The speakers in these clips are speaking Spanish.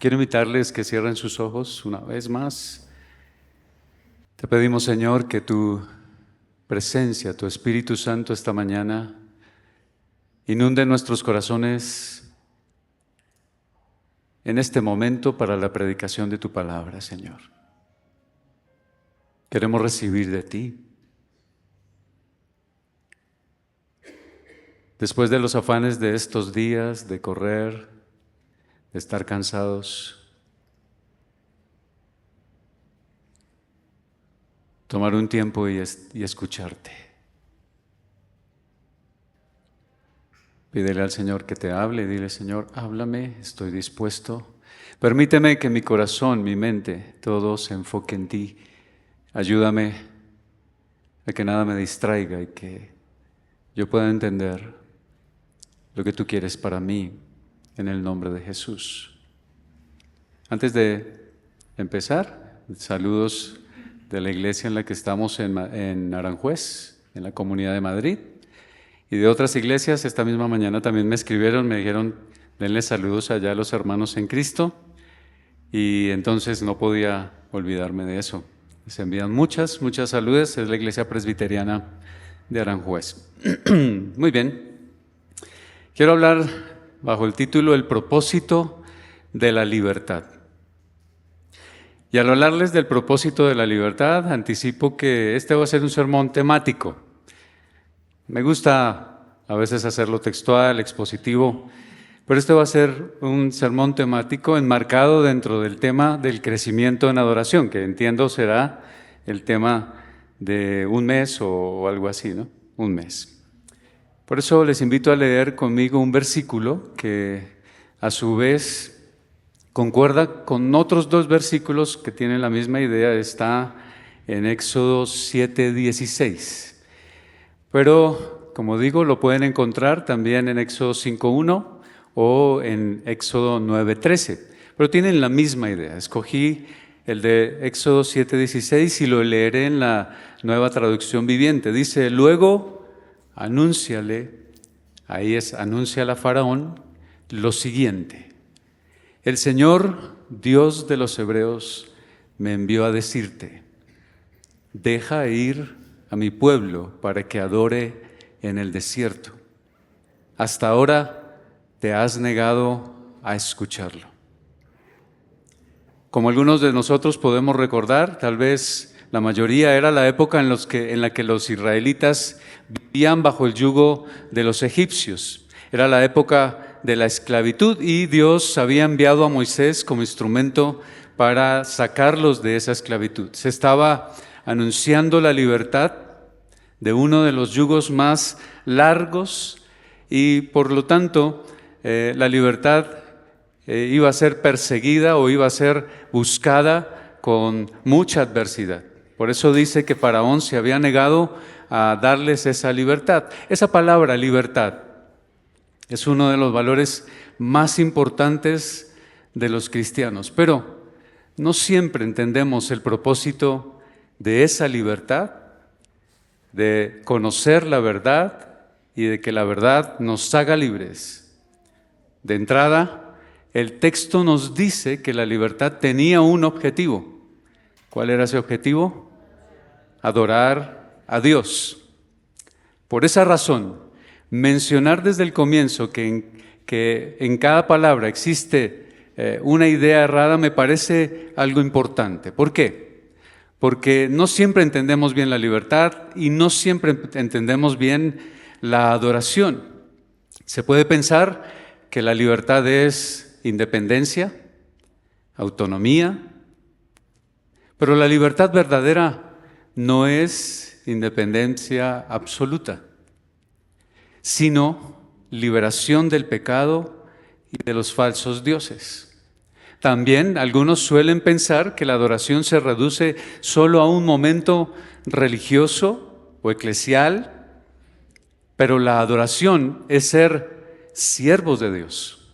Quiero invitarles que cierren sus ojos una vez más. Te pedimos, Señor, que tu presencia, tu Espíritu Santo esta mañana inunde nuestros corazones en este momento para la predicación de tu palabra, Señor. Queremos recibir de ti. Después de los afanes de estos días, de correr, de estar cansados, tomar un tiempo y escucharte. Pídele al Señor que te hable, dile: Señor, háblame, estoy dispuesto. Permíteme que mi corazón, mi mente, todo se enfoque en ti. Ayúdame a que nada me distraiga y que yo pueda entender lo que tú quieres para mí, en el nombre de Jesús. Antes de empezar, saludos de la iglesia en la que estamos en Aranjuez, en la Comunidad de Madrid, y de otras iglesias. Esta misma mañana también me escribieron, me dijeron: denle saludos allá a los hermanos en Cristo, y entonces no podía olvidarme de eso. Les envían muchas saludos. Es la iglesia presbiteriana de Aranjuez. Muy bien. Quiero hablar bajo el título El propósito de la libertad. Y al hablarles del propósito de la libertad, anticipo que este va a ser un sermón temático. Me gusta a veces hacerlo textual, expositivo, pero este va a ser un sermón temático enmarcado dentro del tema del crecimiento en adoración, que entiendo será el tema de un mes o algo así, ¿no? Un mes. Por eso les invito a leer conmigo un versículo que a su vez concuerda con otros dos versículos que tienen la misma idea. Está en Éxodo 7:16. Pero, como digo, lo pueden encontrar también en Éxodo 5:1 o en Éxodo 9:13. Pero tienen la misma idea. Escogí el de Éxodo 7:16 y lo leeré en la Nueva Traducción Viviente. Dice: luego anúnciale, anúnciale a Faraón lo siguiente: el Señor, Dios de los hebreos, me envió a decirte: deja ir a mi pueblo para que adore en el desierto. Hasta ahora te has negado a escucharlo. Como algunos de nosotros podemos recordar, tal vez la mayoría, era la época en la que los israelitas vivían bajo el yugo de los egipcios. Era la época de la esclavitud y Dios había enviado a Moisés como instrumento para sacarlos de esa esclavitud. Se estaba anunciando la libertad de uno de los yugos más largos y por lo tanto la libertad iba a ser perseguida o iba a ser buscada con mucha adversidad. Por eso dice que Faraón se había negado a darles esa libertad. Esa palabra, libertad, es uno de los valores más importantes de los cristianos. Pero no siempre entendemos el propósito de esa libertad, de conocer la verdad y de que la verdad nos haga libres. De entrada, el texto nos dice que la libertad tenía un objetivo. ¿Cuál era ese objetivo? Adorar a Dios. Por esa razón, mencionar desde el comienzo que en cada palabra existe una idea errada me parece algo importante. ¿Por qué? Porque no siempre entendemos bien la libertad y no siempre entendemos bien la adoración. Se puede pensar que la libertad es independencia, autonomía, pero la libertad verdadera no es independencia absoluta, sino liberación del pecado y de los falsos dioses. También algunos suelen pensar que la adoración se reduce solo a un momento religioso o eclesial, pero la adoración es ser siervos de Dios,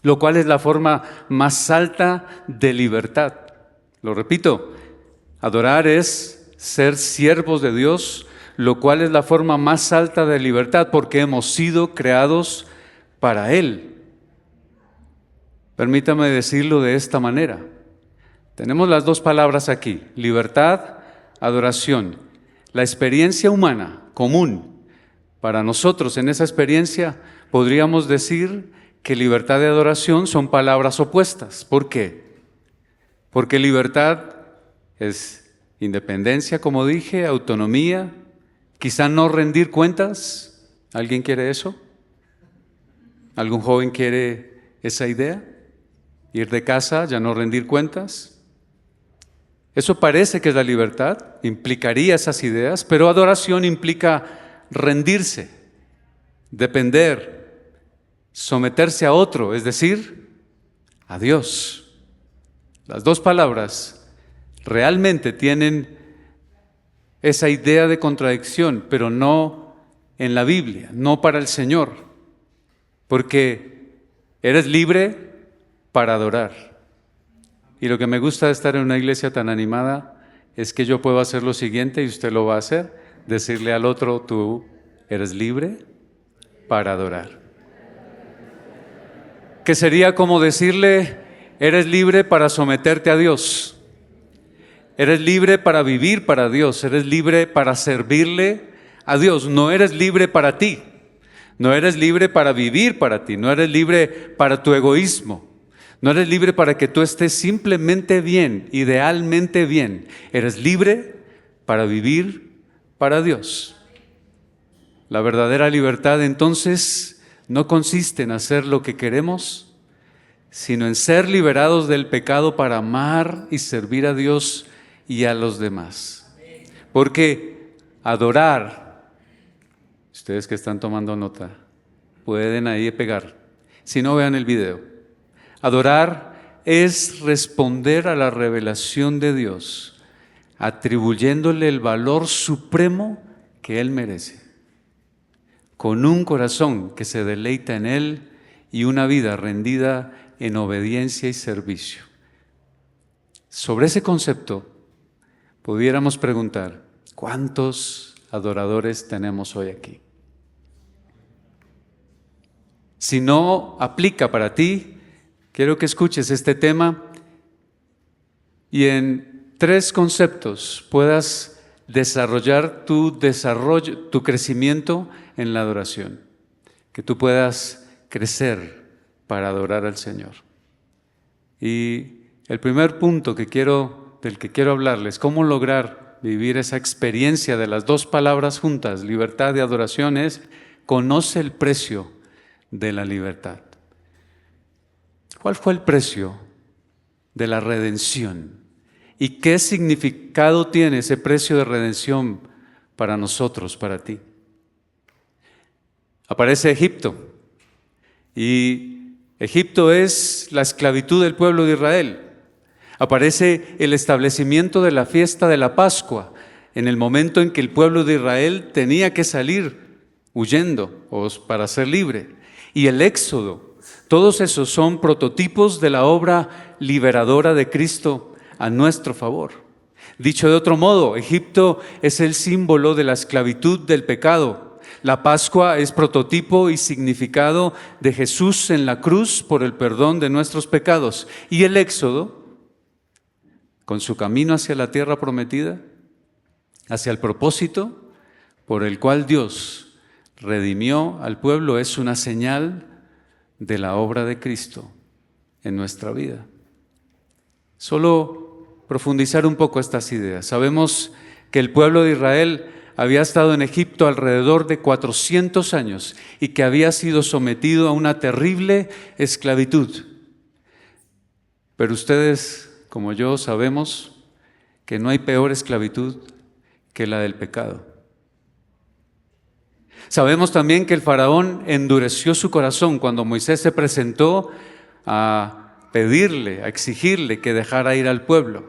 lo cual es la forma más alta de libertad. Lo repito, adorar es ser siervos de Dios, lo cual es la forma más alta de libertad, porque hemos sido creados para Él. Permítame decirlo de esta manera. Tenemos las dos palabras aquí, libertad, adoración. La experiencia humana común para nosotros en esa experiencia podríamos decir que libertad y adoración son palabras opuestas. ¿Por qué? Porque libertad es independencia, como dije, autonomía, quizá no rendir cuentas. ¿Alguien quiere eso? ¿Algún joven quiere esa idea? Ir de casa, ya no rendir cuentas. Eso parece que es la libertad, implicaría esas ideas, pero adoración implica rendirse, depender, someterse a otro, es decir, a Dios. Las dos palabras realmente tienen esa idea de contradicción, pero no en la Biblia, no para el Señor, porque eres libre para adorar. Y lo que me gusta de estar en una iglesia tan animada es que yo puedo hacer lo siguiente y usted lo va a hacer, decirle al otro, tú eres libre para adorar. Que sería como decirle, eres libre para someterte a Dios, eres libre para vivir para Dios, eres libre para servirle a Dios, no eres libre para ti, no eres libre para vivir para ti, no eres libre para tu egoísmo. No eres libre para que tú estés simplemente bien, idealmente bien. Eres libre para vivir para Dios. La verdadera libertad entonces no consiste en hacer lo que queremos, sino en ser liberados del pecado para amar y servir a Dios y a los demás. Porque adorar, ustedes que están tomando nota, pueden ahí pegar. Si no, vean el video. Adorar es responder a la revelación de Dios, atribuyéndole el valor supremo que Él merece, con un corazón que se deleita en Él y una vida rendida en obediencia y servicio. Sobre ese concepto, pudiéramos preguntar, ¿cuántos adoradores tenemos hoy aquí? Si no aplica para ti, quiero que escuches este tema y en 3 conceptos puedas desarrollar tu crecimiento en la adoración. Que tú puedas crecer para adorar al Señor. Y el primer punto del que quiero hablarles, cómo lograr vivir esa experiencia de las dos palabras juntas, libertad y adoración, es conoce el precio de la libertad. ¿Cuál fue el precio de la redención? ¿Y qué significado tiene ese precio de redención para nosotros, para ti? Aparece Egipto. Y Egipto es la esclavitud del pueblo de Israel. Aparece el establecimiento de la fiesta de la Pascua, en el momento en que el pueblo de Israel tenía que salir huyendo para ser libre. Y el Éxodo. Todos esos son prototipos de la obra liberadora de Cristo a nuestro favor. Dicho de otro modo, Egipto es el símbolo de la esclavitud del pecado. La Pascua es prototipo y significado de Jesús en la cruz por el perdón de nuestros pecados. Y el Éxodo, con su camino hacia la tierra prometida, hacia el propósito por el cual Dios redimió al pueblo, es una señal de la obra de Cristo en nuestra vida. Solo profundizar un poco estas ideas. Sabemos que el pueblo de Israel había estado en Egipto alrededor de 400 años y que había sido sometido a una terrible esclavitud. Pero ustedes, como yo, sabemos que no hay peor esclavitud que la del pecado. Sabemos también que el faraón endureció su corazón cuando Moisés se presentó a pedirle, a exigirle que dejara ir al pueblo.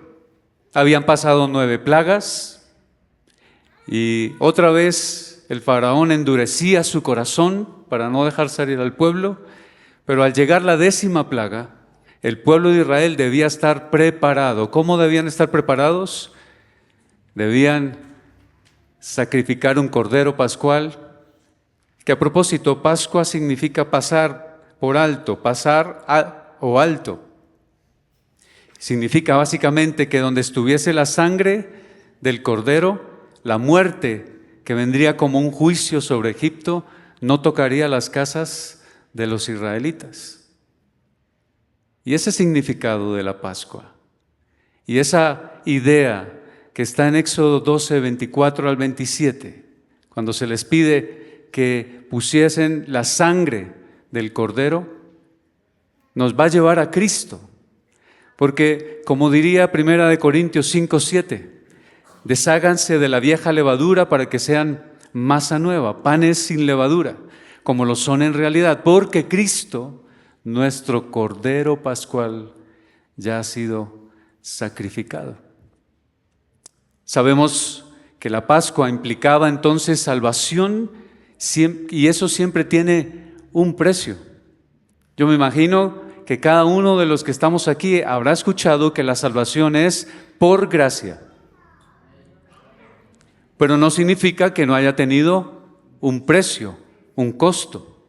Habían pasado 9 plagas y otra vez el faraón endurecía su corazón para no dejar salir al pueblo, pero al llegar la 10ª plaga, el pueblo de Israel debía estar preparado. ¿Cómo debían estar preparados? Debían sacrificar un cordero pascual, que a propósito, Pascua significa pasar por alto, pasar o alto. Significa básicamente que donde estuviese la sangre del cordero, la muerte que vendría como un juicio sobre Egipto no tocaría las casas de los israelitas. Y ese significado de la Pascua y esa idea que está en Éxodo 12, 24 al 27, cuando se les pide que pusiesen la sangre del cordero, nos va a llevar a Cristo. Porque, como diría 1 Corintios 5, 7, desháganse de la vieja levadura para que sean masa nueva, panes sin levadura, como lo son en realidad, porque Cristo, nuestro Cordero Pascual, ya ha sido sacrificado. Sabemos que la Pascua implicaba entonces salvación, y eso siempre tiene un precio. Yo me imagino que cada uno de los que estamos aquí habrá escuchado que la salvación es por gracia. Pero no significa que no haya tenido un precio, un costo.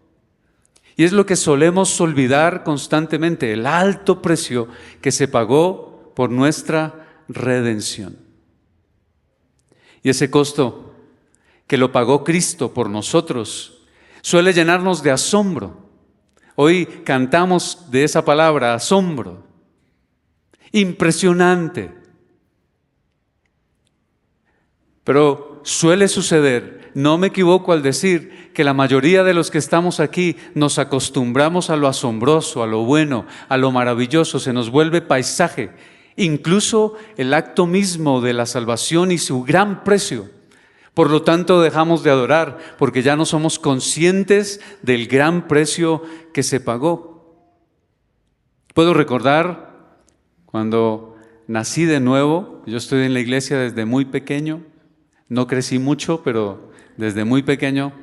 Y es lo que solemos olvidar constantemente, el alto precio que se pagó por nuestra redención. Y ese costo que lo pagó Cristo por nosotros suele llenarnos de asombro. Hoy cantamos de esa palabra, asombro. Impresionante. Pero suele suceder, no me equivoco al decir que la mayoría de los que estamos aquí nos acostumbramos a lo asombroso, a lo bueno, a lo maravilloso, se nos vuelve paisaje. Incluso el acto mismo de la salvación y su gran precio. Por lo tanto, dejamos de adorar porque ya no somos conscientes del gran precio que se pagó. Puedo recordar cuando nací de nuevo, yo estoy en la iglesia desde muy pequeño, no crecí mucho, pero desde muy pequeño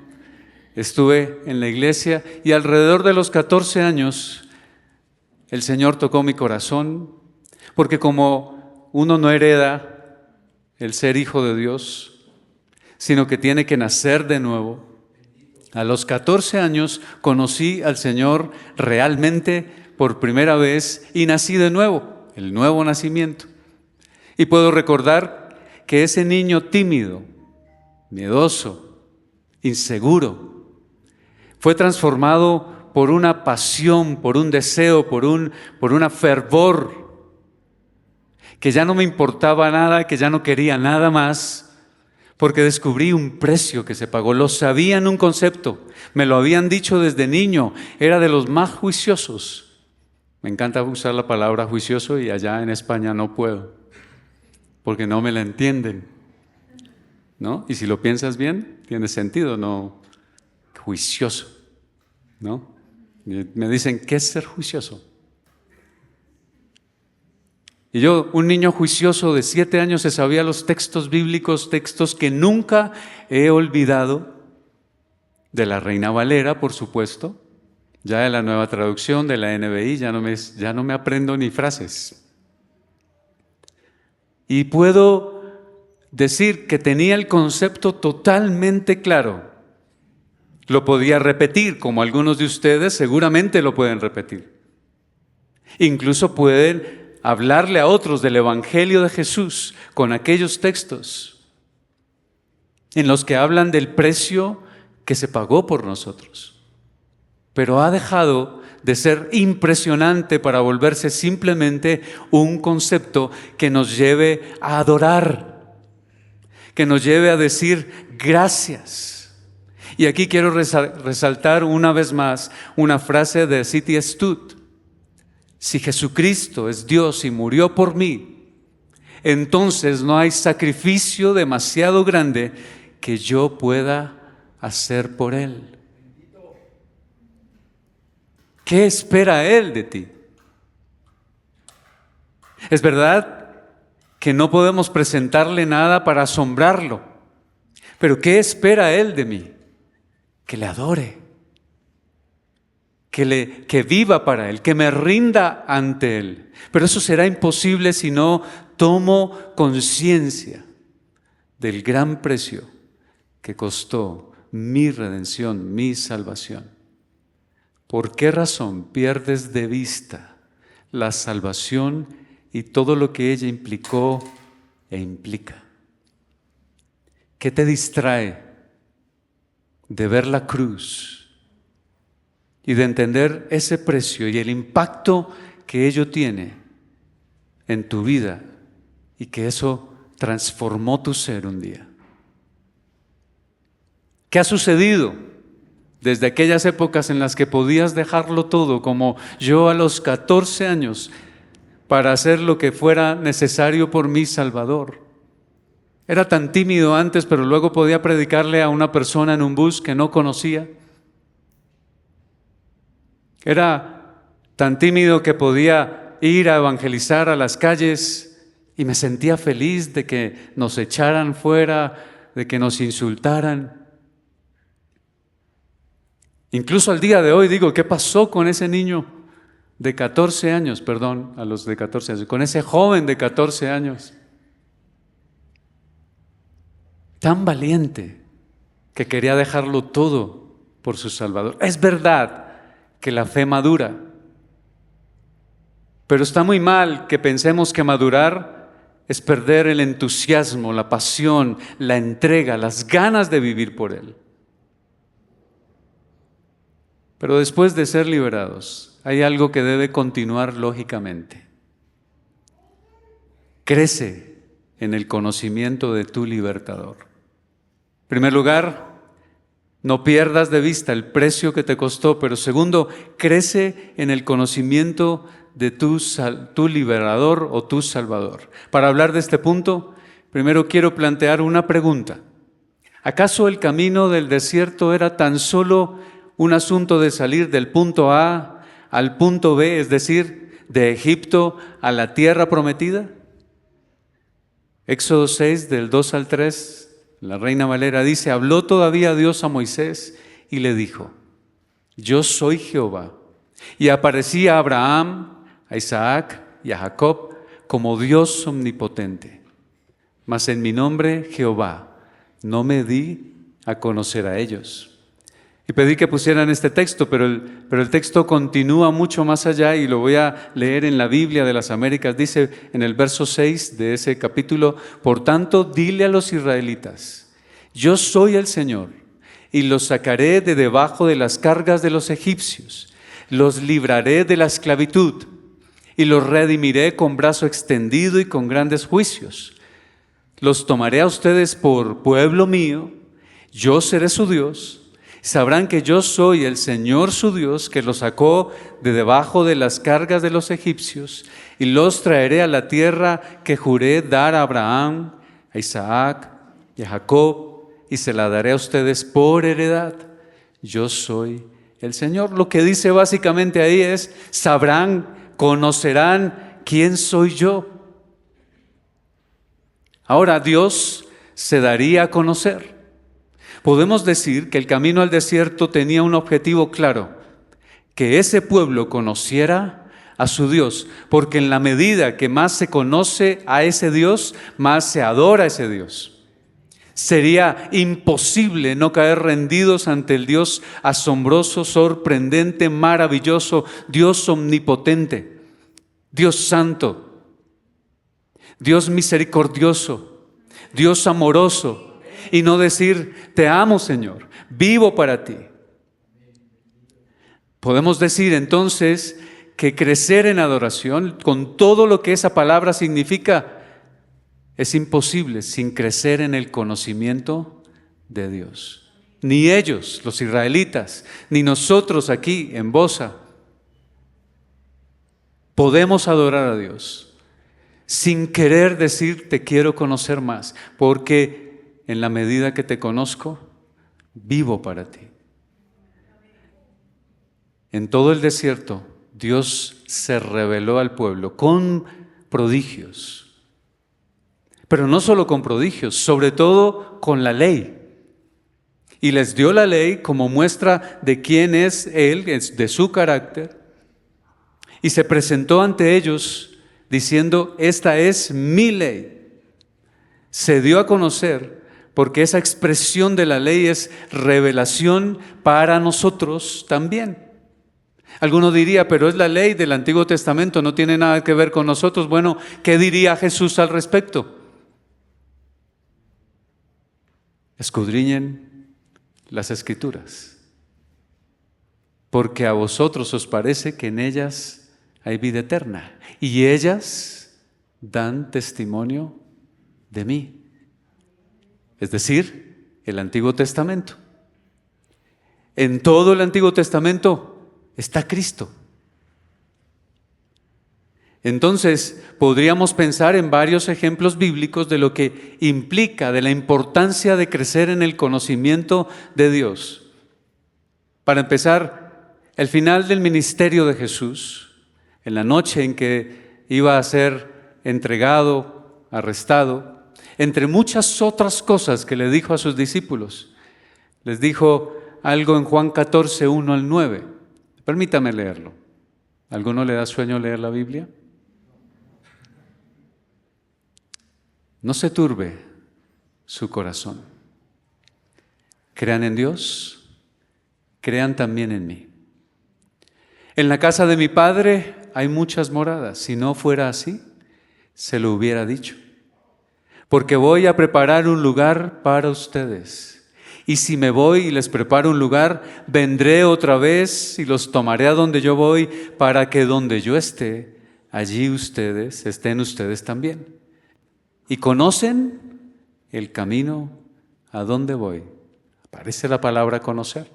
estuve en la iglesia y alrededor de los 14 años el Señor tocó mi corazón, porque como uno no hereda el ser hijo de Dios, sino que tiene que nacer de nuevo. A los 14 años conocí al Señor realmente por primera vez y nací de nuevo, el nuevo nacimiento. Y puedo recordar que ese niño tímido, miedoso, inseguro, fue transformado por una pasión, por un deseo, por una fervor, que ya no me importaba nada, que ya no quería nada más, porque descubrí un precio que se pagó. Lo sabía en un concepto, me lo habían dicho desde niño, era de los más juiciosos. Me encanta usar la palabra juicioso y allá en España no puedo, porque no me la entienden, ¿no? Y si lo piensas bien, tiene sentido, no juicioso, ¿no? Me dicen, ¿qué es ser juicioso? Y yo, un niño juicioso de 7 años, se sabía los textos bíblicos, textos que nunca he olvidado, de la Reina Valera, por supuesto, ya de la Nueva Traducción, de la NBI, ya no me aprendo ni frases. Y puedo decir que tenía el concepto totalmente claro. Lo podía repetir, como algunos de ustedes seguramente lo pueden repetir. Incluso pueden hablarle a otros del Evangelio de Jesús con aquellos textos en los que hablan del precio que se pagó por nosotros. Pero ha dejado de ser impresionante para volverse simplemente un concepto que nos lleve a adorar, que nos lleve a decir gracias. Y aquí quiero resaltar una vez más una frase de C.T. Studd. Si Jesucristo es Dios y murió por mí, entonces no hay sacrificio demasiado grande que yo pueda hacer por Él. ¿Qué espera Él de ti? Es verdad que no podemos presentarle nada para asombrarlo, pero ¿qué espera Él de mí? Que le adore. Que viva para Él, que me rinda ante Él. Pero eso será imposible si no tomo conciencia del gran precio que costó mi redención, mi salvación. ¿Por qué razón pierdes de vista la salvación y todo lo que ella implicó e implica. ¿Qué te distrae de ver la cruz y de entender ese precio y el impacto que ello tiene en tu vida y que eso transformó tu ser un día? ¿Qué ha sucedido desde aquellas épocas en las que podías dejarlo todo, como yo a los 14 años, para hacer lo que fuera necesario por mi Salvador? Era tan tímido antes, pero luego podía predicarle a una persona en un bus que no conocía. Era tan tímido que podía ir a evangelizar a las calles y me sentía feliz de que nos echaran fuera, de que nos insultaran. Incluso al día de hoy digo, ¿qué pasó con ese niño de 14 años? Perdón, a los de 14 años, con ese joven de 14 años. Tan valiente que quería dejarlo todo por su Salvador. Es verdad que la fe madura, pero está muy mal que pensemos que madurar es perder el entusiasmo, la pasión, la entrega, las ganas de vivir por Él. Pero después de ser liberados, hay algo que debe continuar lógicamente. Crece en el conocimiento de tu libertador. En primer lugar, no pierdas de vista el precio que te costó, pero segundo, crece en el conocimiento de tu liberador o tu salvador. Para hablar de este punto, primero quiero plantear una pregunta. ¿Acaso el camino del desierto era tan solo un asunto de salir del punto A al punto B, es decir, de Egipto a la tierra prometida? Éxodo 6, del 2 al 3, la Reina Valera dice: habló todavía Dios a Moisés y le dijo: yo soy Jehová, y aparecí a Abraham, a Isaac y a Jacob como Dios omnipotente. Mas en mi nombre, Jehová, no me di a conocer a ellos. Y pedí que pusieran este texto, pero el texto continúa mucho más allá y lo voy a leer en la Biblia de las Américas. Dice en el verso 6 de ese capítulo: por tanto, dile a los israelitas: yo soy el Señor, y los sacaré de debajo de las cargas de los egipcios, los libraré de la esclavitud, y los redimiré con brazo extendido y con grandes juicios. Los tomaré a ustedes por pueblo mío, yo seré su Dios. Sabrán que yo soy el Señor su Dios, que los sacó de debajo de las cargas de los egipcios, y los traeré a la tierra que juré dar a Abraham, a Isaac y a Jacob, y se la daré a ustedes por heredad. Yo soy el Señor. Lo que dice básicamente ahí es: sabrán, conocerán quién soy yo. Ahora Dios se daría a conocer. Podemos decir que el camino al desierto tenía un objetivo claro: que ese pueblo conociera a su Dios, porque en la medida que más se conoce a ese Dios, más se adora a ese Dios. Sería imposible no caer rendidos ante el Dios asombroso, sorprendente, maravilloso, Dios omnipotente, Dios santo, Dios misericordioso, Dios amoroso, y no decir: te amo, Señor, vivo para ti. Podemos decir entonces que crecer en adoración, con todo lo que esa palabra significa, es imposible sin crecer en el conocimiento de Dios. Ni ellos, los israelitas, ni nosotros aquí en Bosa, podemos adorar a Dios sin querer decir: te quiero conocer más, porque en la medida que te conozco, vivo para ti. En todo el desierto, Dios se reveló al pueblo con prodigios. Pero no solo con prodigios, sobre todo con la ley. Y les dio la ley como muestra de quién es Él, de su carácter. Y se presentó ante ellos diciendo: esta es mi ley. Se dio a conocer porque esa expresión de la ley es revelación para nosotros también. Alguno diría, pero es la ley del Antiguo Testamento, no tiene nada que ver con nosotros. Bueno, ¿qué diría Jesús al respecto? Escudriñen las Escrituras, porque a vosotros os parece que en ellas hay vida eterna, y ellas dan testimonio de mí. Es decir, el Antiguo Testamento. En todo el Antiguo Testamento está Cristo. Entonces, podríamos pensar en varios ejemplos bíblicos de lo que implica, de la importancia de crecer en el conocimiento de Dios. Para empezar, el final del ministerio de Jesús, en la noche en que iba a ser entregado, arrestado, entre muchas otras cosas que le dijo a sus discípulos, les dijo algo en Juan 14, 1 al 9. Permítame leerlo. ¿Alguno le da sueño leer la Biblia? No se turbe su corazón. Crean en Dios, crean también en mí. En la casa de mi Padre hay muchas moradas. Si no fuera así, se lo hubiera dicho. Porque voy a preparar un lugar para ustedes. Y si me voy y les preparo un lugar, vendré otra vez y los tomaré a donde yo voy, para que donde yo esté, allí estén ustedes también. Y conocen el camino a donde voy. Aparece la palabra conocer.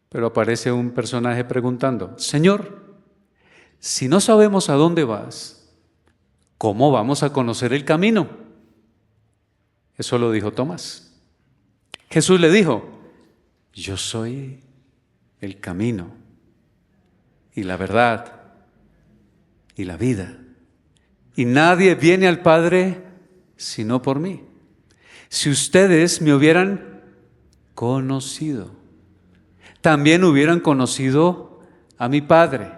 Pero aparece un personaje preguntando, Señor, si no sabemos a dónde vas, ¿cómo vamos a conocer el camino? Eso lo dijo Tomás. Jesús le dijo, yo soy el camino y la verdad y la vida. Y nadie viene al Padre sino por mí. Si ustedes me hubieran conocido, también hubieran conocido a mi Padre.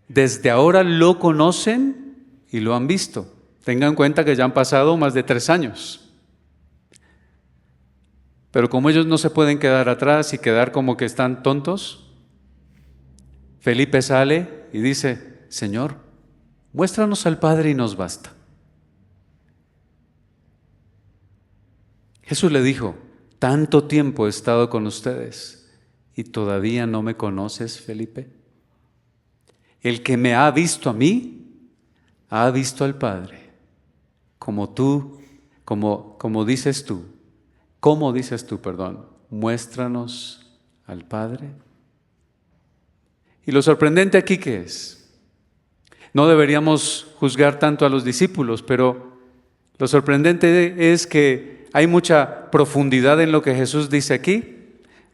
Desde ahora lo conocen y lo han visto. Tengan en cuenta que ya han pasado más de 3 años. Pero como ellos no se pueden quedar atrás y quedar como que están tontos, Felipe sale y dice, Señor, muéstranos al Padre y nos basta. Jesús le dijo, tanto tiempo he estado con ustedes y todavía no me conoces, Felipe. El que me ha visto a mí, ha visto al Padre. Como dices tú, muéstranos al Padre. Y lo sorprendente aquí, ¿qué es? No deberíamos juzgar tanto a los discípulos, pero lo sorprendente es que hay mucha profundidad en lo que Jesús dice aquí.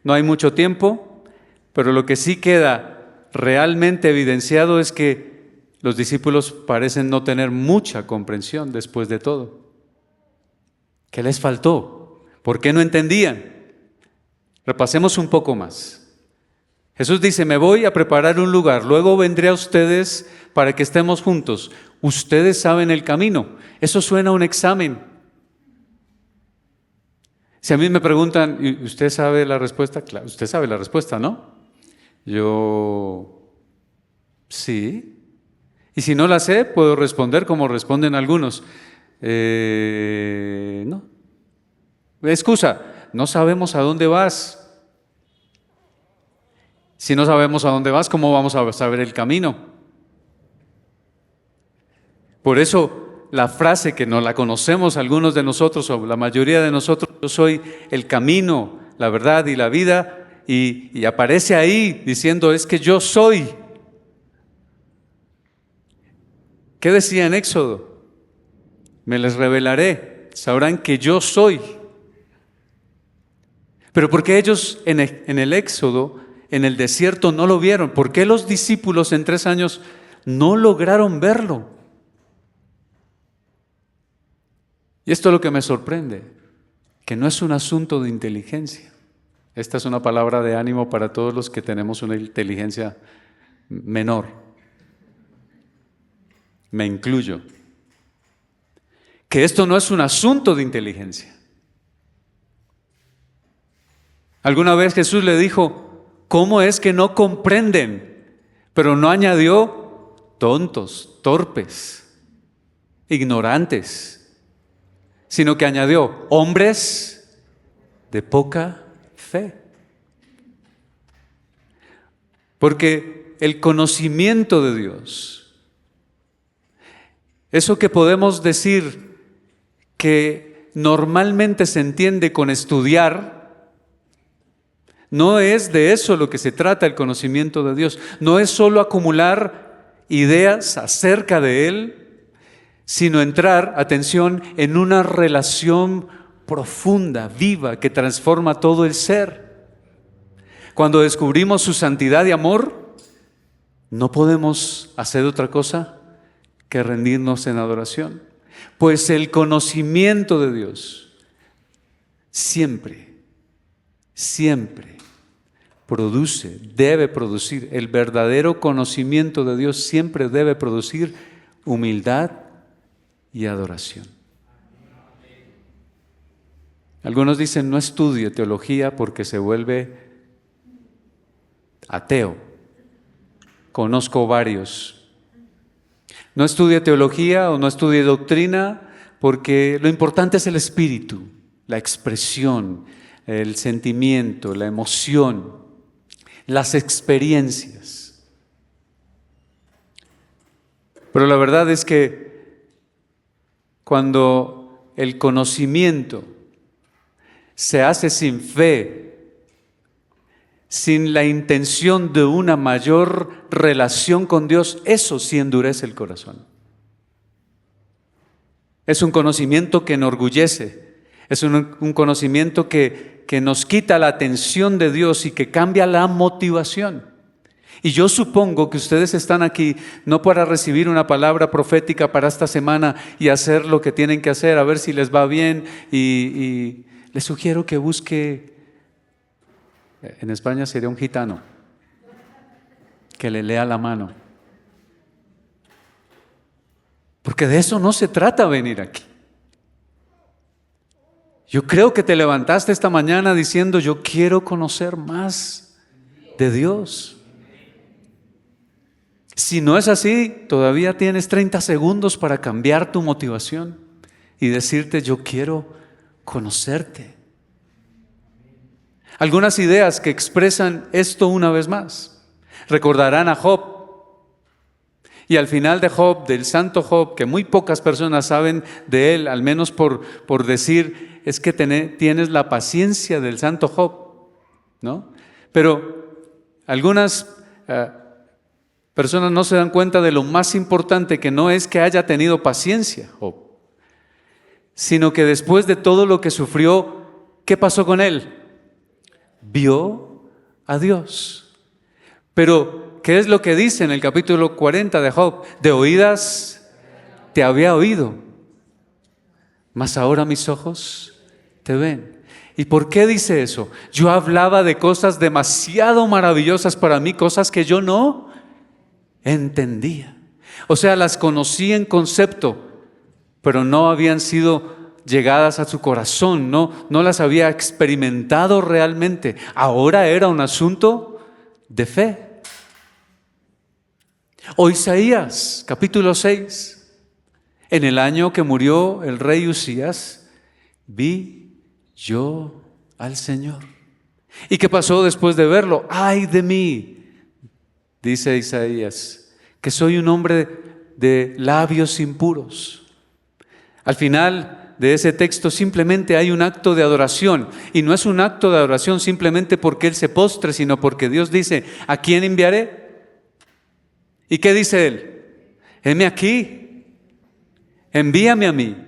No hay mucho tiempo, pero lo que sí queda realmente evidenciado es que los discípulos parecen no tener mucha comprensión después de todo. ¿Qué les faltó? ¿Por qué no entendían? Repasemos un poco más. Jesús dice, me voy a preparar un lugar, luego vendré a ustedes para que estemos juntos. Ustedes saben el camino. Eso suena a un examen. Si a mí me preguntan, ¿y usted sabe la respuesta? Claro, usted sabe la respuesta, ¿no? Yo, sí. Y si no la sé, puedo responder como responden algunos. No. Excusa, no sabemos a dónde vas. Si no sabemos a dónde vas, ¿cómo vamos a saber el camino? Por eso, la frase que no la conocemos algunos de nosotros, o la mayoría de nosotros, yo soy el camino, la verdad y la vida, y aparece ahí diciendo, es que yo soy. ¿Qué decía en Éxodo? Me les revelaré, sabrán que yo soy. Pero ¿por qué ellos en el Éxodo, en el desierto, no lo vieron? ¿Por qué los discípulos en 3 años no lograron verlo? Y esto es lo que me sorprende, que no es un asunto de inteligencia. Esta es una palabra de ánimo para todos los que tenemos una inteligencia menor. Me incluyo. Que esto no es un asunto de inteligencia. Alguna vez Jesús le dijo, ¿Cómo es que no comprenden? Pero no añadió tontos, torpes, ignorantes, sino que añadió hombres de poca fe. Porque el conocimiento de Dios, eso que podemos decir que normalmente se entiende con estudiar, no es de eso lo que se trata el conocimiento de Dios. No es solo acumular ideas acerca de Él, sino entrar, atención, en una relación profunda, viva, que transforma todo el ser. Cuando descubrimos su santidad y amor, no podemos hacer otra cosa que rendirnos en adoración. Pues el conocimiento de Dios siempre produce, debe producir, el verdadero conocimiento de Dios siempre debe producir humildad y adoración. Algunos dicen no estudie teología porque se vuelve ateo. Conozco varios. No estudie teología o no estudie doctrina porque lo importante es el espíritu, la expresión, el sentimiento, la emoción, las experiencias. Pero la verdad es que cuando el conocimiento se hace sin fe, sin la intención de una mayor relación con Dios, eso sí endurece el corazón. Es un conocimiento que enorgullece, es un conocimiento que nos quita la atención de Dios y que cambia la motivación. Y yo supongo que ustedes están aquí no para recibir una palabra profética para esta semana y hacer lo que tienen que hacer, a ver si les va bien. Y les sugiero que busque, en España sería un gitano, que le lea la mano. Porque de eso no se trata venir aquí. Yo creo que te levantaste esta mañana diciendo, yo quiero conocer más de Dios. Si no es así, todavía tienes 30 segundos para cambiar tu motivación y decirte, yo quiero conocerte. Algunas ideas que expresan esto una vez más. Recordarán a Job. Y al final de Job, del santo Job, que muy pocas personas saben de él, al menos por decir, es que tienes la paciencia del santo Job, ¿no? Pero algunas personas no se dan cuenta de lo más importante, que no es que haya tenido paciencia Job, sino que después de todo lo que sufrió, ¿qué pasó con él? Vio a Dios. Pero, ¿qué es lo que dice en el capítulo 40 de Job? De oídas te había oído, mas ahora mis ojos te ven. ¿Y por qué dice eso? Yo hablaba de cosas demasiado maravillosas para mí, cosas que yo no entendía. O sea, las conocí en concepto, pero no habían sido llegadas a su corazón, no las había experimentado realmente. Ahora era un asunto de fe. O Isaías, capítulo 6. En el año que murió el rey Usías, vi yo al Señor. ¿Y qué pasó después de verlo? ¡Ay de mí!, dice Isaías, que soy un hombre de labios impuros. Al final de ese texto simplemente hay un acto de adoración, y no es un acto de adoración simplemente porque él se postre, sino porque Dios dice, ¿a quién enviaré? ¿Y qué dice él? Heme aquí, envíame a mí.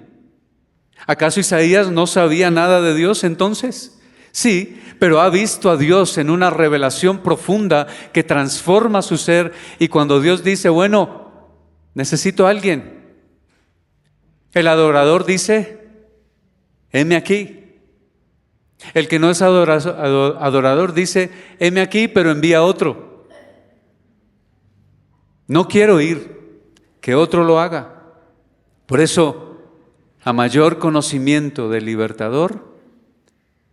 ¿Acaso Isaías no sabía nada de Dios entonces? Sí, pero ha visto a Dios en una revelación profunda que transforma su ser, y cuando Dios dice, bueno, necesito a alguien, el adorador dice, heme aquí. El que no es adorador dice, heme aquí, pero envía a otro. No quiero ir, que otro lo haga. Por eso, a mayor conocimiento del libertador,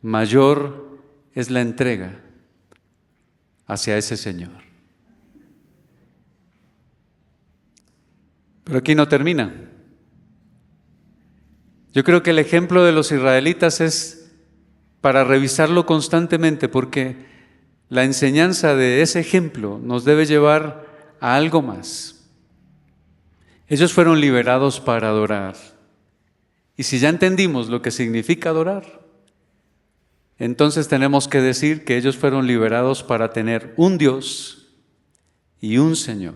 mayor es la entrega. hacia ese Señor. Pero aquí no termina. Yo creo que el ejemplo de los israelitas es para revisarlo constantemente, porque la enseñanza de ese ejemplo nos debe llevar a algo más. Ellos fueron liberados para adorar. Y si ya entendimos lo que significa adorar, entonces tenemos que decir que ellos fueron liberados para tener un Dios y un Señor.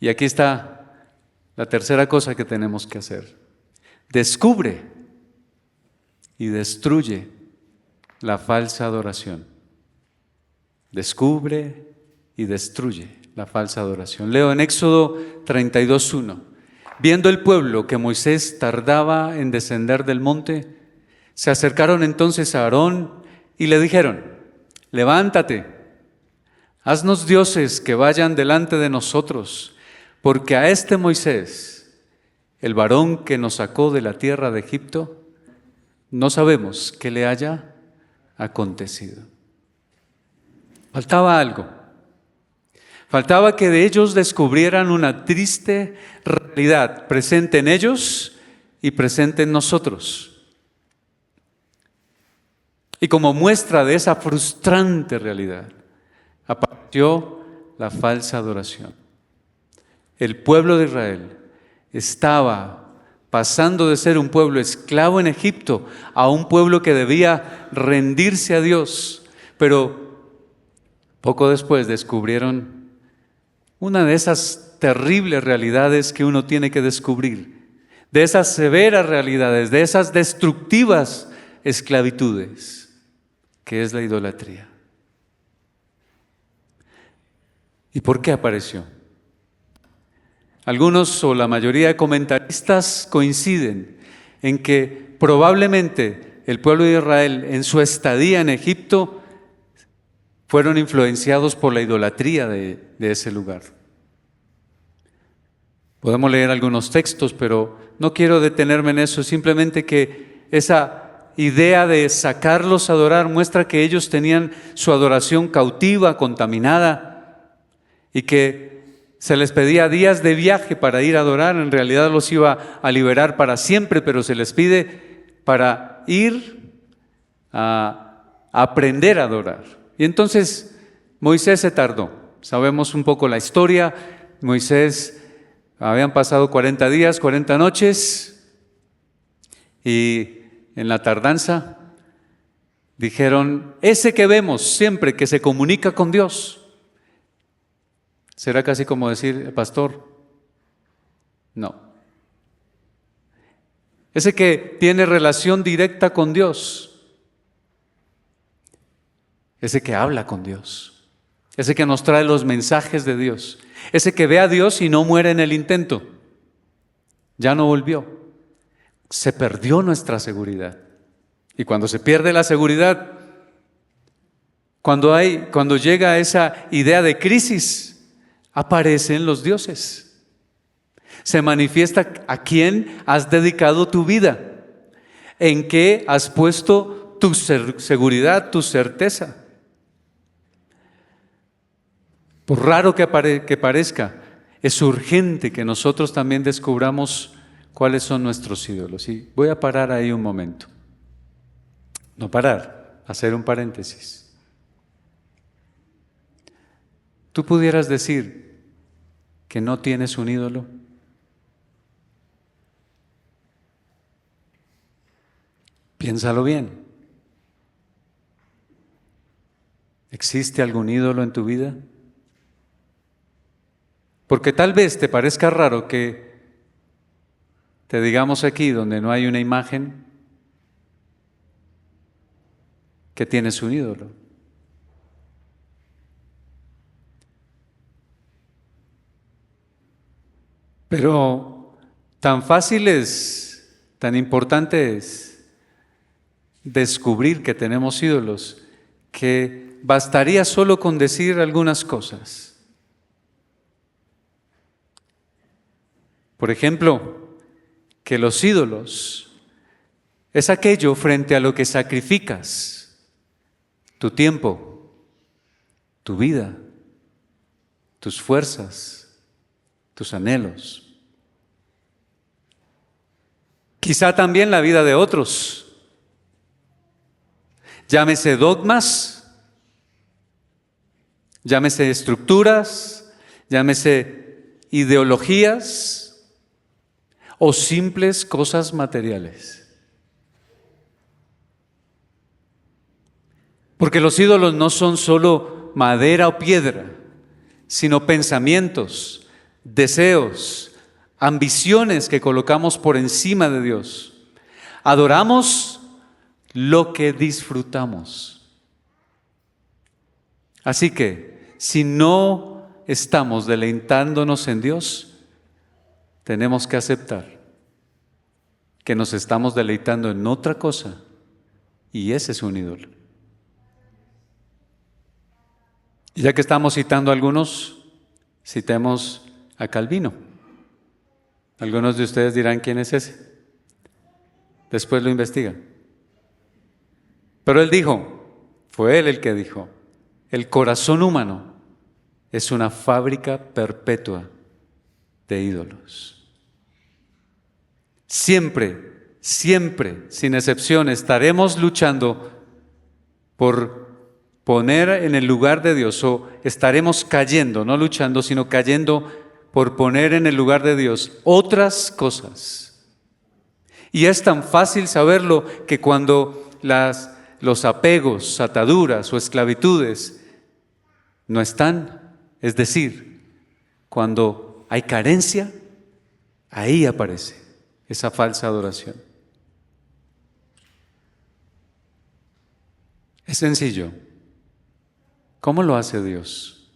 Y aquí está la tercera cosa que tenemos que hacer. Descubre y destruye la falsa adoración. Descubre y destruye la falsa adoración. Leo en Éxodo 32:1. Viendo el pueblo que Moisés tardaba en descender del monte, se acercaron entonces a Aarón y le dijeron: levántate, haznos dioses que vayan delante de nosotros, porque a este Moisés, el varón que nos sacó de la tierra de Egipto, no sabemos qué le haya acontecido. Faltaba algo. Faltaba que de ellos descubrieran una triste realidad presente en ellos y presente en nosotros. Y como muestra de esa frustrante realidad, apareció la falsa adoración. El pueblo de Israel estaba pasando de ser un pueblo esclavo en Egipto a un pueblo que debía rendirse a Dios. Pero poco después descubrieron una de esas terribles realidades que uno tiene que descubrir, de esas severas realidades, de esas destructivas esclavitudes, que es la idolatría. ¿Y por qué apareció? Algunos o la mayoría de comentaristas coinciden en que probablemente el pueblo de Israel en su estadía en Egipto fueron influenciados por la idolatría de ese lugar. Podemos leer algunos textos, pero no quiero detenerme en eso, simplemente que esa idea de sacarlos a adorar muestra que ellos tenían su adoración cautiva, contaminada, y que se les pedía días de viaje para ir a adorar. En realidad los iba a liberar para siempre, pero se les pide para ir a aprender a adorar. Y entonces Moisés se tardó. Sabemos un poco la historia. Moisés, habían pasado 40 días, 40 noches, y en la tardanza dijeron: ese que vemos siempre que se comunica con Dios. Será casi como decir: pastor, no. Ese que tiene relación directa con Dios. Ese que habla con Dios, ese que nos trae los mensajes de Dios, ese que ve a Dios y no muere en el intento, ya no volvió. Se perdió nuestra seguridad. Y cuando se pierde la seguridad, cuando llega esa idea de crisis, aparecen los dioses. Se manifiesta a quién has dedicado tu vida, en qué has puesto tu seguridad, tu certeza. Por raro que parezca, es urgente que nosotros también descubramos cuáles son nuestros ídolos. Y voy a parar ahí un momento. No parar, hacer un paréntesis. ¿Tú pudieras decir que no tienes un ídolo? Piénsalo bien. ¿Existe algún ídolo en tu vida? Porque tal vez te parezca raro que te digamos aquí, donde no hay una imagen, que tienes un ídolo. Pero tan fácil es, tan importante es descubrir que tenemos ídolos, que bastaría solo con decir algunas cosas. Por ejemplo, que los ídolos es aquello frente a lo que sacrificas tu tiempo, tu vida, tus fuerzas, tus anhelos. Quizá también la vida de otros. Llámese dogmas, llámese estructuras, llámese ideologías o simples cosas materiales. Porque los ídolos no son solo madera o piedra, sino pensamientos, deseos, ambiciones que colocamos por encima de Dios. Adoramos lo que disfrutamos. Así que, si no estamos deleitándonos en Dios, tenemos que aceptar que nos estamos deleitando en otra cosa, y ese es un ídolo. Y ya que estamos citando a algunos, citemos a Calvino. Algunos de ustedes dirán, ¿quién es ese? Después lo investigan. Pero él dijo, fue él el que dijo, el corazón humano es una fábrica perpetua de ídolos. Siempre, siempre, sin excepción, estaremos luchando por poner en el lugar de Dios, o estaremos cayendo, no luchando, sino cayendo por poner en el lugar de Dios otras cosas. Y es tan fácil saberlo que cuando los apegos, ataduras o esclavitudes no están, es decir, cuando hay carencia, ahí aparece esa falsa adoración. Es sencillo. ¿Cómo lo hace Dios?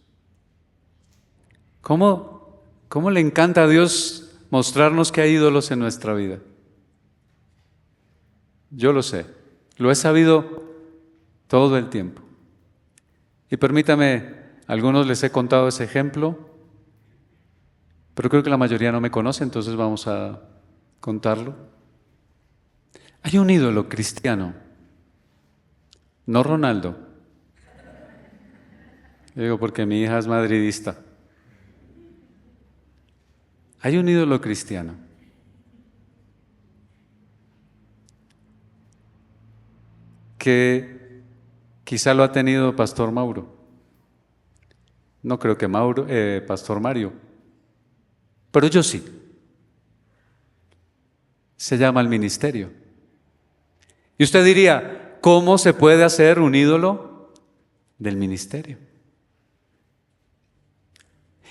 ¿Cómo le encanta a Dios mostrarnos que hay ídolos en nuestra vida? Yo lo sé, lo he sabido todo el tiempo. Y permítame, a algunos les he contado ese ejemplo, pero creo que la mayoría no me conoce, entonces vamos a contarlo. Hay un ídolo cristiano, no Ronaldo. Digo porque mi hija es madridista. Hay un ídolo cristiano que quizá lo ha tenido Pastor Mauro. No creo que Pastor Mario, pero yo sí. Se llama el ministerio. Y usted diría, ¿cómo se puede hacer un ídolo del ministerio?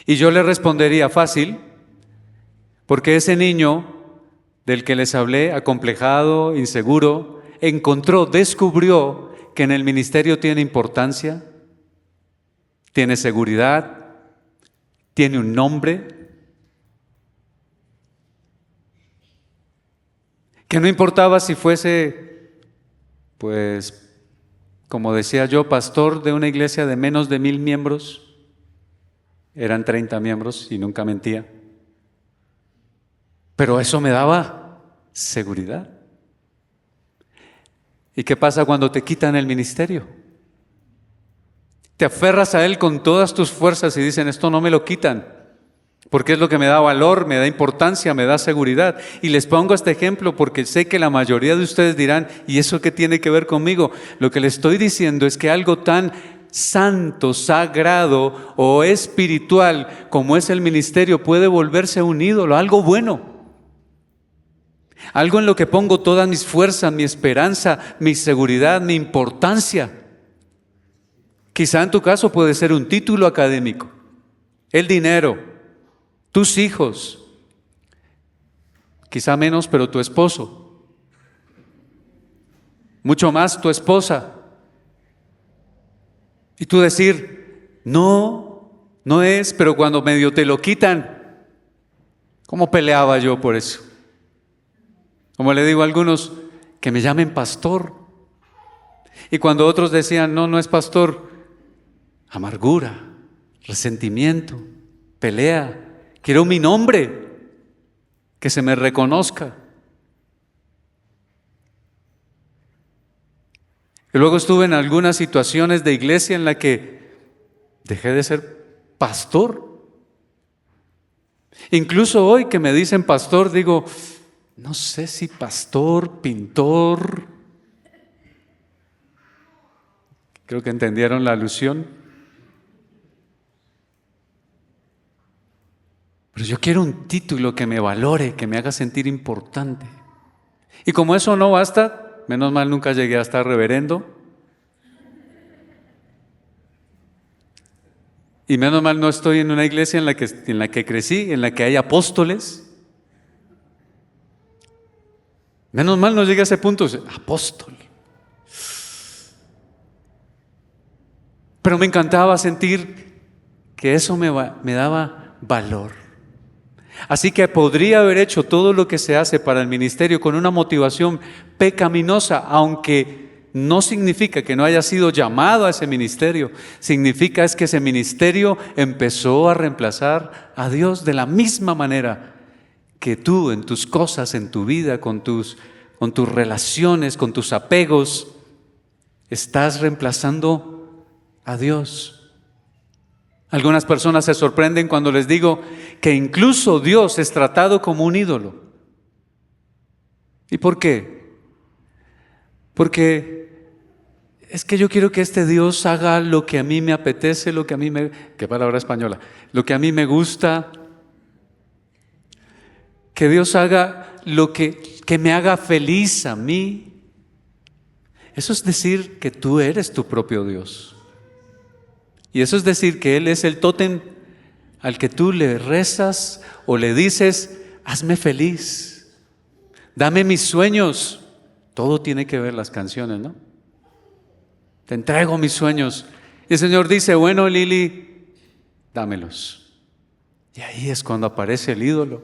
Y yo le respondería fácil, porque ese niño del que les hablé, acomplejado, inseguro, descubrió que en el ministerio tiene importancia, tiene seguridad, tiene un nombre, que no importaba si fuese, pues, como decía yo, pastor de una iglesia de menos de 1000 miembros, eran 30 miembros y nunca mentía. Pero eso me daba seguridad. ¿Y qué pasa cuando te quitan el ministerio? Te aferras a él con todas tus fuerzas y dicen, esto no me lo quitan, porque es lo que me da valor, me da importancia, me da seguridad. Y les pongo este ejemplo porque sé que la mayoría de ustedes dirán, ¿y eso qué tiene que ver conmigo? Lo que les estoy diciendo es que algo tan santo, sagrado o espiritual como es el ministerio puede volverse un ídolo, algo bueno. Algo en lo que pongo todas mis fuerzas, mi esperanza, mi seguridad, mi importancia. Quizá en tu caso puede ser un título académico, el dinero, tus hijos, quizá menos, pero tu esposo, mucho más tu esposa. Y tú decir, no es, pero cuando medio te lo quitan, ¿cómo peleaba yo por eso? Como le digo a algunos, que me llamen pastor. Y cuando otros decían, no es pastor, amargura, resentimiento, pelea. Quiero mi nombre, que se me reconozca. Y luego estuve en algunas situaciones de iglesia en la que dejé de ser pastor. Incluso hoy que me dicen pastor, digo, no sé si pastor, pintor. Creo que entendieron la alusión. Pero yo quiero un título que me valore, que me haga sentir importante. Y como eso no basta, menos mal nunca llegué a estar reverendo. Y menos mal no estoy en una iglesia en la que crecí, en la que hay apóstoles. Menos mal no llegué a ese punto, apóstol. Pero me encantaba sentir que eso me daba valor. Así que podría haber hecho todo lo que se hace para el ministerio con una motivación pecaminosa, aunque no significa que no haya sido llamado a ese ministerio. Significa es que ese ministerio empezó a reemplazar a Dios de la misma manera que tú en tus cosas, en tu vida, con tus relaciones, con tus apegos, estás reemplazando a Dios. Algunas personas se sorprenden cuando les digo que incluso Dios es tratado como un ídolo. ¿Y por qué? Porque es que yo quiero que este Dios haga lo que a mí me apetece, lo que a mí me... ¿Qué palabra española? Lo que a mí me gusta. Que Dios haga lo que me haga feliz a mí. Eso es decir que tú eres tu propio Dios. Y eso es decir que Él es el tótem al que tú le rezas o le dices, hazme feliz, dame mis sueños. Todo tiene que ver las canciones, ¿no? Te entrego mis sueños. Y el Señor dice, bueno, Lili, dámelos. Y ahí es cuando aparece el ídolo.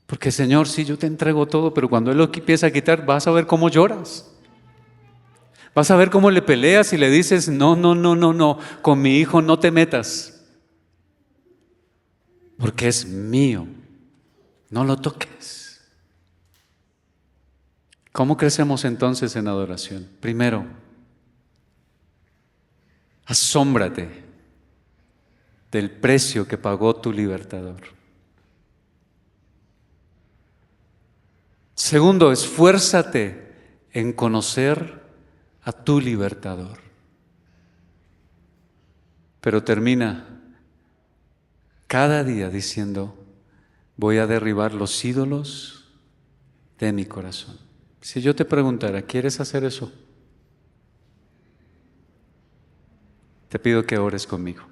Porque Señor, sí, yo te entrego todo, pero cuando Él lo empieza a quitar, vas a ver cómo lloras. Vas a ver cómo le peleas y le dices, no, con mi hijo no te metas. Porque es mío, no lo toques. ¿Cómo crecemos entonces en adoración? Primero, asómbrate del precio que pagó tu libertador. Segundo, esfuérzate en conocer a tu libertador. Pero termina cada día diciendo, voy a derribar los ídolos de mi corazón. Si yo te preguntara, ¿quieres hacer eso? Te pido que ores conmigo.